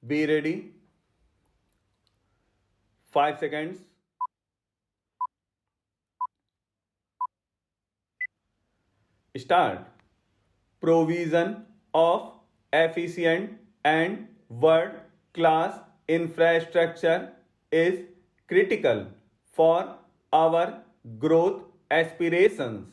Be ready. 5 seconds. Start. Provision of efficient and world-class infrastructure is critical for our growth aspirations.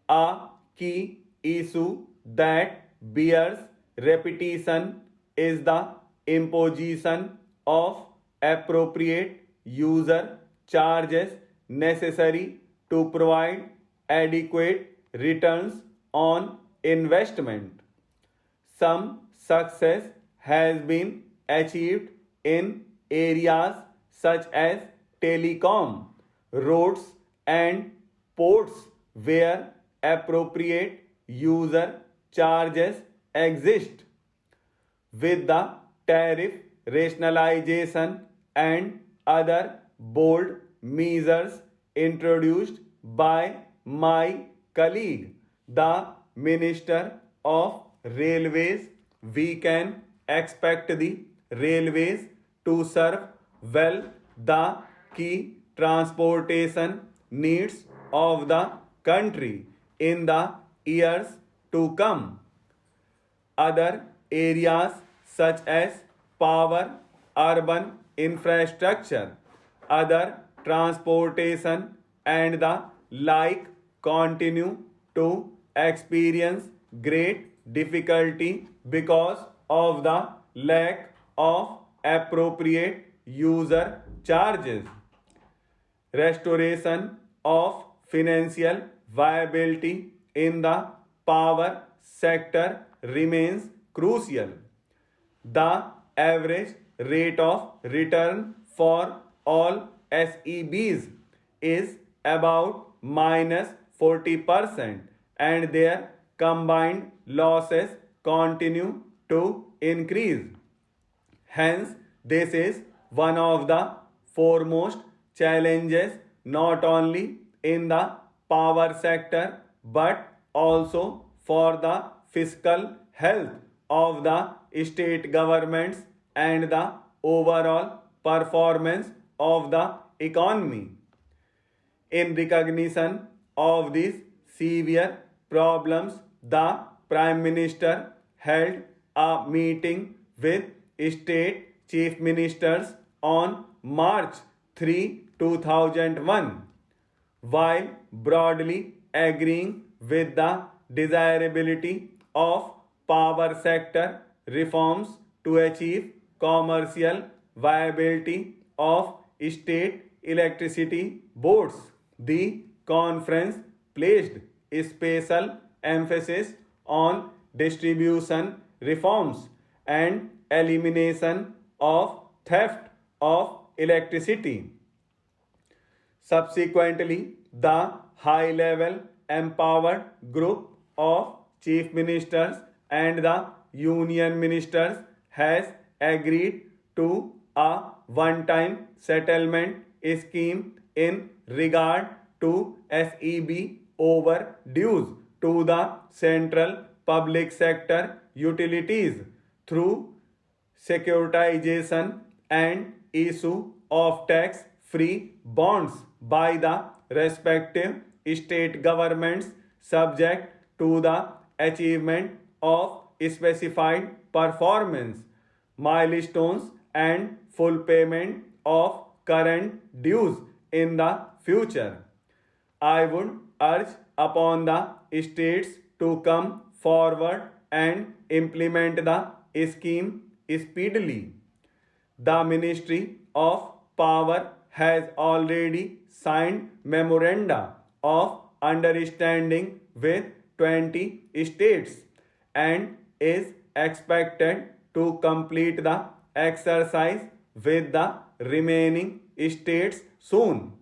A key issue that bears repetition is the imposition of appropriate user charges necessary to provide adequate returns on investment. Some success has been achieved in areas such as telecom, roads, and ports where appropriate user charges exist. With the tariff rationalization and other bold measures introduced by my colleague, the Minister of Railways, we can expect the railways to serve well the key transportation needs of the country in the years to come. Other areas such as power, urban infrastructure, other transportation, and the like continue to experience great difficulty because of the lack of appropriate user charges. Restoration of financial viability in the power sector remains crucial. The average rate of return for all SEBs is about minus 40%, and their combined losses continue to increase. Hence, this is one of the foremost challenges not only in the power sector but also for the fiscal health of the state governments and the overall performance of the economy. In recognition of these severe problems, the Prime Minister held a meeting with state chief ministers on March 3, 2001. While broadly agreeing with the desirability of power sector reforms to achieve commercial viability of state electricity boards, the conference placed special emphasis on distribution reforms and elimination of theft of electricity. Subsequently, the high level empowered group of chief ministers and the union ministers has agreed to a one time settlement scheme in regard to SEB overdues to the central public sector utilities through securitization and issue of tax free bonds by the respective state governments subject to the achievement of specified performance milestones and full payment of current dues in the future. I would urge upon the states to come forward and implement the scheme speedily. The Ministry of Power has already signed memoranda of understanding with 20 states and is expected to complete the exercise with the remaining states soon.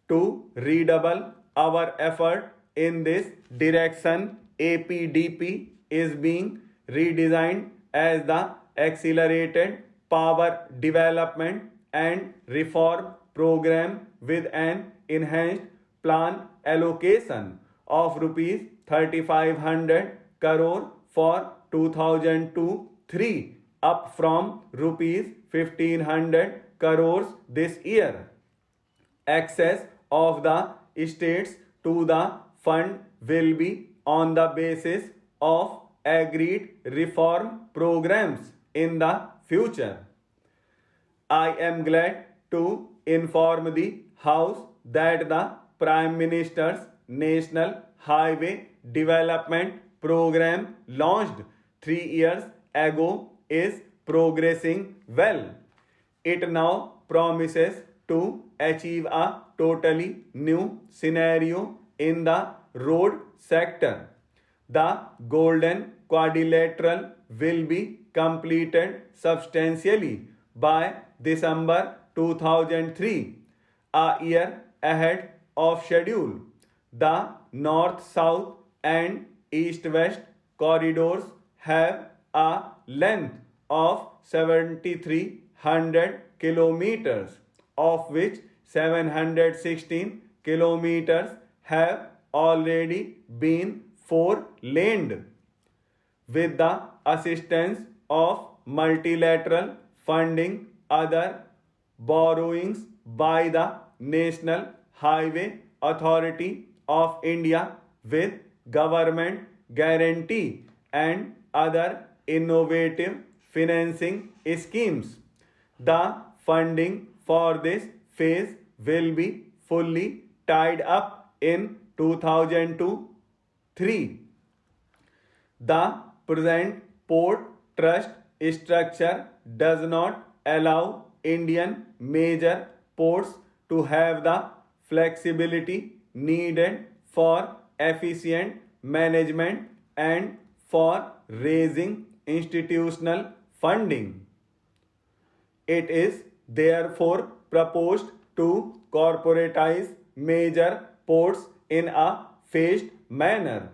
To redouble our effort in this direction, APDP is being redesigned as the Accelerated Power Development and Reform Program with an enhanced plan allocation of rupees 3500 crore for 2002-3 up from rupees 1500 crores this year. Access of the states to the fund will be on the basis of agreed reform programs in the future. I am glad to inform the House that the Prime Minister's National Highway Development Program launched 3 years ago is progressing well. It now promises to achieve a totally new scenario in the road sector. The Golden Quadrilateral will be completed substantially by December 2003, a year ahead of schedule. The north-south and east-west corridors have a length of 7,300 kilometers, of which 716 kilometers have already been four-laned. With the assistance of multilateral funding, other borrowings by the National Highway Authority of India with government guarantee and other innovative financing schemes. The funding for this phase will be fully tied up in 2002-3. The present port trust structure does not allow Indian major ports to have the flexibility needed for efficient management and for raising institutional funding. It is therefore proposed to corporatize major ports in a phased manner.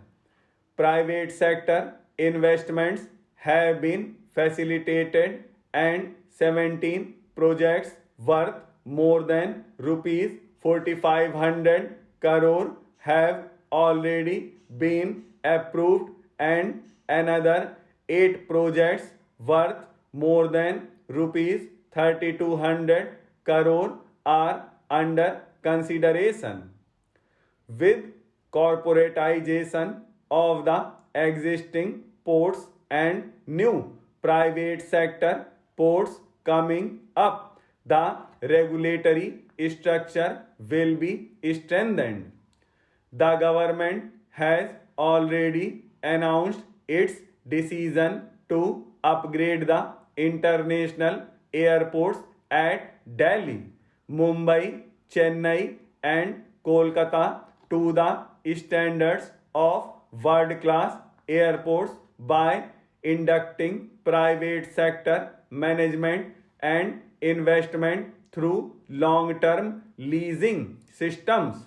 Private sector investments have been facilitated and 17 projects worth more than rupees 4,500 crore have already been approved and another 8 projects worth more than rupees 3,200 crore are under consideration. With corporatization of the existing ports and new private sector ports coming up, the regulatory structure will be strengthened. The government has already announced its decision to upgrade the international airports at Delhi, Mumbai, Chennai, and Kolkata to the standards of world-class airports by inducting private sector management and investment through long-term leasing systems.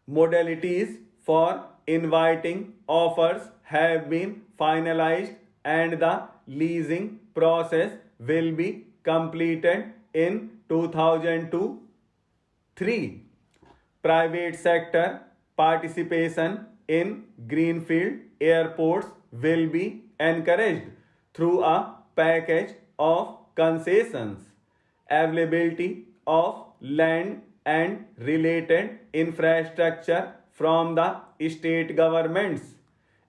Modalities for inviting offers have been finalized and the leasing process will be completed in 2002-3. Private sector participation in greenfield airports will be encouraged through a package of concessions. Availability of land and related infrastructure from the state governments,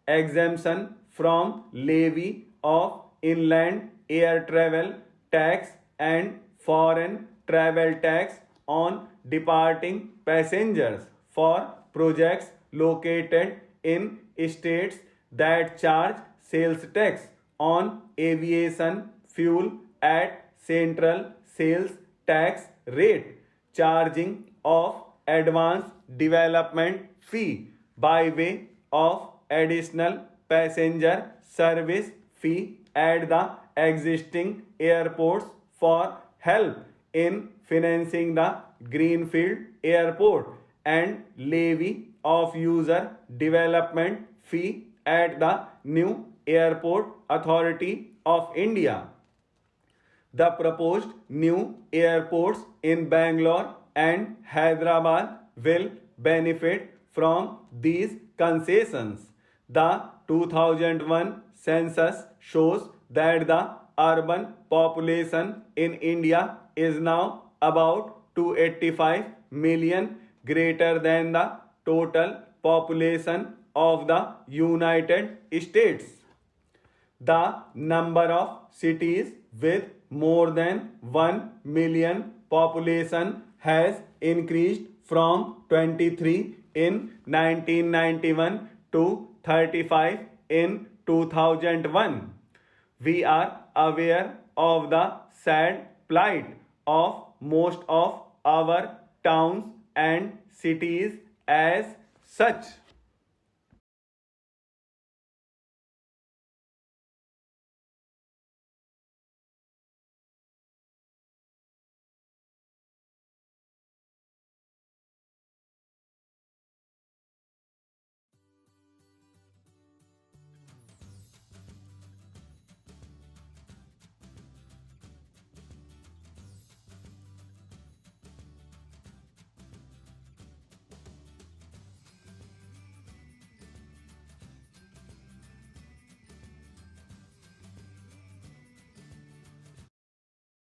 exemption from levy of inland air travel tax and foreign travel tax on departing passengers for projects located in states that charge sales tax on aviation fuel at central sales tax rate, charging of advance development fee by way of additional passenger service fee at the existing airports for help in financing the greenfield airport and levy of user development fee at the new airport authority of India. The proposed new airports in Bangalore and Hyderabad will benefit from these concessions. The 2001 census shows that the urban population in India is now about 285 million, greater than the total population of the United States. The number of cities with more than 1 million population has increased from 23 in 1991 to 35 in 2001. We are aware of the sad plight of most of our towns and cities as such.